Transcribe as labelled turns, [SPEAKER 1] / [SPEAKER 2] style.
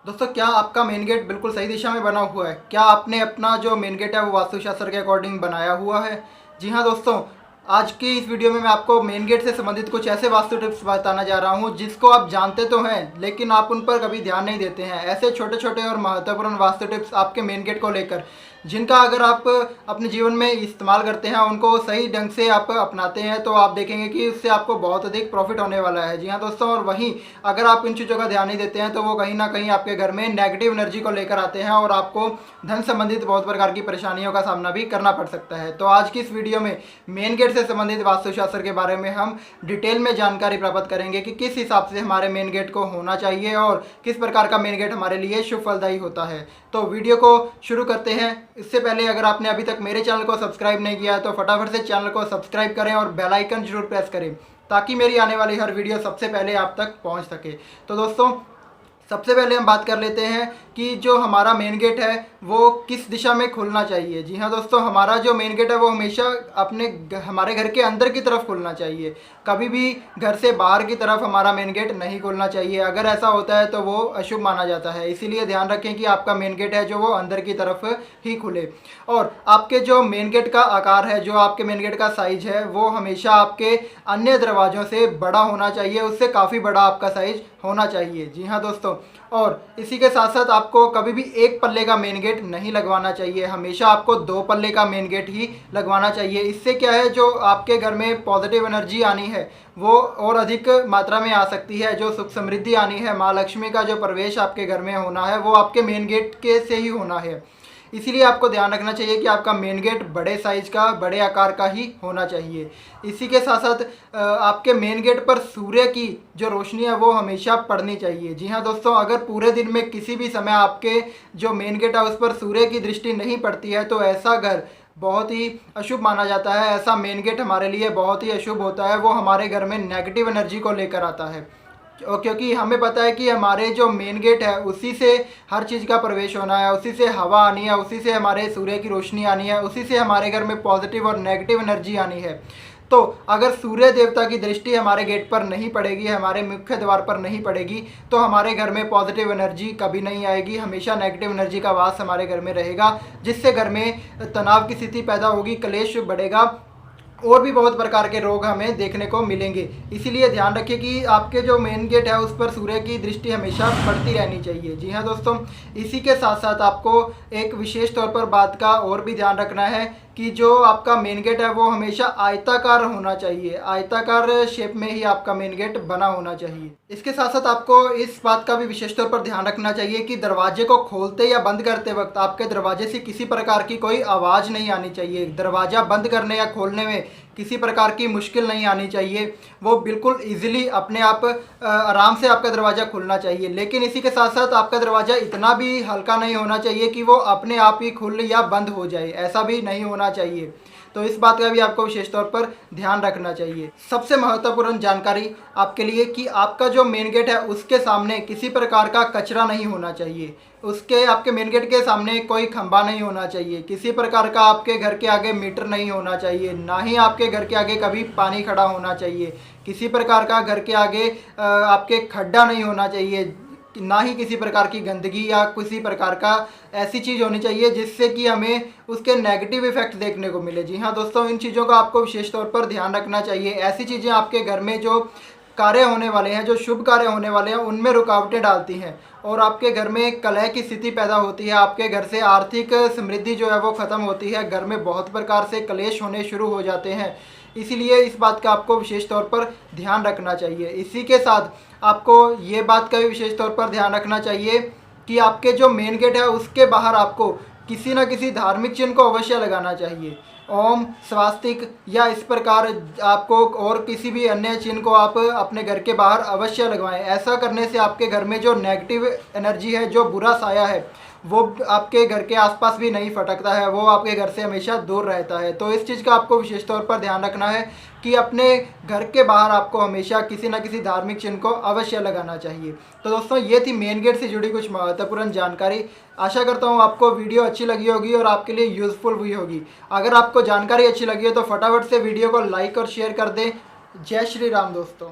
[SPEAKER 1] दोस्तों, क्या आपका मेन गेट बिल्कुल सही दिशा में बना हुआ है? क्या आपने अपना जो मेन गेट है वो वास्तुशास्त्र के अकॉर्डिंग बनाया हुआ है? जी हाँ दोस्तों, आज की इस वीडियो में मैं आपको मेन गेट से संबंधित कुछ ऐसे वास्तु टिप्स बताना जा रहा हूँ जिसको आप जानते तो हैं लेकिन आप उन पर कभी ध्यान नहीं देते हैं। ऐसे छोटे छोटे और महत्वपूर्ण वास्तु टिप्स आपके मेन गेट को लेकर, जिनका अगर आप अपने जीवन में इस्तेमाल करते हैं, उनको सही ढंग से आप अपनाते हैं, तो आप देखेंगे कि उससे आपको बहुत अधिक प्रॉफिट होने वाला है। जी हाँ दोस्तों, और वहीं अगर आप इन चीज़ों का ध्यान नहीं देते हैं तो वो कहीं ना कहीं आपके घर में नेगेटिव एनर्जी को लेकर आते हैं और आपको धन संबंधित बहुत प्रकार की परेशानियों का सामना भी करना पड़ सकता है। तो आज की इस वीडियो में मेन गेट से संबंधित वास्तुशास्त्र के बारे में हम डिटेल में जानकारी प्राप्त करेंगे कि किस हिसाब से हमारे मेन गेट को होना चाहिए और किस प्रकार का मेन गेट हमारे लिए शुभ फलदायी होता है। तो वीडियो को शुरू करते हैं। इससे पहले अगर आपने अभी तक मेरे चैनल को सब्सक्राइब नहीं किया है तो फटाफट से चैनल को सब्सक्राइब करें और बेल आइकन जरूर प्रेस करें ताकि मेरी आने वाली हर वीडियो सबसे पहले आप तक पहुंच सके। तो दोस्तों, सबसे पहले हम बात कर लेते हैं कि जो हमारा मेन गेट है वो किस दिशा में खुलना चाहिए। जी हाँ दोस्तों, हमारा जो मेन गेट है वो हमेशा हमारे घर के अंदर की तरफ खुलना चाहिए। कभी भी घर से बाहर की तरफ हमारा मेन गेट नहीं खुलना चाहिए। अगर ऐसा होता है तो वो अशुभ माना जाता है। इसीलिए ध्यान रखें कि आपका मेन गेट है जो वो अंदर की तरफ ही खुले। और आपके जो मेन गेट का आकार है, जो आपके मेन गेट का साइज है, वो हमेशा आपके अन्य दरवाज़ों से बड़ा होना चाहिए, उससे काफ़ी बड़ा आपका साइज होना चाहिए। जी हाँ दोस्तों, और इसी के साथ साथ आपको कभी भी एक पल्ले का मेन गेट नहीं लगवाना चाहिए। हमेशा आपको दो पल्ले का मेन गेट ही लगवाना चाहिए। इससे क्या है, जो आपके घर में पॉजिटिव एनर्जी आनी है वो और अधिक मात्रा में आ सकती है। जो सुख समृद्धि आनी है, माँ लक्ष्मी का जो प्रवेश आपके घर में होना है वो आपके मेन गेट के से ही होना है। इसीलिए आपको ध्यान रखना चाहिए कि आपका मेन गेट बड़े साइज का, बड़े आकार का ही होना चाहिए। इसी के साथ साथ आपके मेन गेट पर सूर्य की जो रोशनी है वो हमेशा पड़नी चाहिए। जी हाँ दोस्तों, अगर पूरे दिन में किसी भी समय आपके जो मेन गेट है उस पर सूर्य की दृष्टि नहीं पड़ती है तो ऐसा घर बहुत ही अशुभ माना जाता है। ऐसा मेन गेट हमारे लिए बहुत ही अशुभ होता है। वो हमारे घर में नेगेटिव एनर्जी को लेकर आता है। क्योंकि हमें पता है कि हमारे जो मेन गेट है उसी से हर चीज़ का प्रवेश होना है, उसी से हवा आनी है, उसी से हमारे सूर्य की रोशनी आनी है, उसी से हमारे घर में पॉजिटिव और नेगेटिव एनर्जी आनी है। तो अगर सूर्य देवता की दृष्टि हमारे गेट पर नहीं पड़ेगी, हमारे मुख्य द्वार पर नहीं पड़ेगी, तो हमारे घर में पॉजिटिव एनर्जी कभी नहीं आएगी। हमेशा नेगेटिव एनर्जी का वास हमारे घर में रहेगा, जिससे घर में तनाव की स्थिति पैदा होगी, क्लेश बढ़ेगा और भी बहुत प्रकार के रोग हमें देखने को मिलेंगे। इसीलिए ध्यान रखिए कि आपके जो मेन गेट है उस पर सूर्य की दृष्टि हमेशा पड़ती रहनी चाहिए। जी हाँ दोस्तों, इसी के साथ साथ आपको एक विशेष तौर पर बात का और भी ध्यान रखना है कि जो आपका मेन गेट है वो हमेशा आयताकार होना चाहिए। आयताकार शेप में ही आपका मेन गेट बना होना चाहिए। इसके साथ साथ आपको इस बात का भी विशेष तौर पर ध्यान रखना चाहिए कि दरवाजे को खोलते या बंद करते वक्त आपके दरवाजे से किसी प्रकार की कोई आवाज़ नहीं आनी चाहिए। दरवाज़ा बंद करने या खोलने में किसी प्रकार की मुश्किल नहीं आनी चाहिए। वो बिल्कुल ईजिली अपने आप आराम से आपका दरवाज़ा खुलना चाहिए। लेकिन इसी के साथ साथ आपका दरवाज़ा इतना भी हल्का नहीं होना चाहिए कि वो अपने आप ही खुल या बंद हो जाए, ऐसा भी नहीं होना चाहिए। तो इस बात का भी आपको विशेष तौर पर ध्यान रखना चाहिए। सबसे महत्वपूर्ण जानकारी आपके लिए कि आपका जो मेन गेट है उसके सामने किसी प्रकार का कचरा नहीं होना चाहिए। उसके आपके मेन गेट के सामने कोई खंभा नहीं होना चाहिए। किसी प्रकार का आपके घर के आगे मीटर नहीं होना चाहिए। ना ही आपके घर के आगे कभी पानी खड़ा होना चाहिए। किसी प्रकार का घर के आगे आपके खड्डा नहीं होना चाहिए। ना ही किसी प्रकार की गंदगी या किसी प्रकार का ऐसी चीज़ होनी चाहिए जिससे कि हमें उसके नेगेटिव इफेक्ट देखने को मिले। जी हाँ दोस्तों, इन चीज़ों का आपको विशेष तौर पर ध्यान रखना चाहिए। ऐसी चीज़ें आपके घर में जो कार्य होने वाले हैं, जो शुभ कार्य होने वाले हैं, उनमें रुकावटें डालती हैं और आपके घर में कलह की स्थिति पैदा होती है। आपके घर से आर्थिक समृद्धि जो है वो ख़त्म होती है। घर में बहुत प्रकार से क्लेश होने शुरू हो जाते हैं। इसीलिए इस बात का आपको विशेष तौर पर ध्यान रखना चाहिए। इसी के साथ आपको ये बात का भी विशेष तौर पर ध्यान रखना चाहिए कि आपके जो मेन गेट है उसके बाहर आपको किसी न किसी धार्मिक चिन्ह को अवश्य लगाना चाहिए। ओम, स्वास्तिक या इस प्रकार आपको और किसी भी अन्य चिन्ह को आप अपने घर के बाहर अवश्य लगवाएं। ऐसा करने से आपके घर में जो नेगेटिव एनर्जी है, जो बुरा साया है, वो आपके घर के आसपास भी नहीं फटकता है, वो आपके घर से हमेशा दूर रहता है। तो इस चीज़ का आपको विशेष तौर पर ध्यान रखना है कि अपने घर के बाहर आपको हमेशा किसी न किसी धार्मिक चिन्ह को अवश्य लगाना चाहिए। तो दोस्तों, ये थी मेन गेट से जुड़ी कुछ महत्वपूर्ण जानकारी। आशा करता हूँ आपको वीडियो अच्छी लगी होगी और आपके लिए यूज़फुल हुई होगी। अगर आपको जानकारी अच्छी लगी हो तो फटाफट से वीडियो को लाइक और शेयर कर दें। जय श्री राम दोस्तों।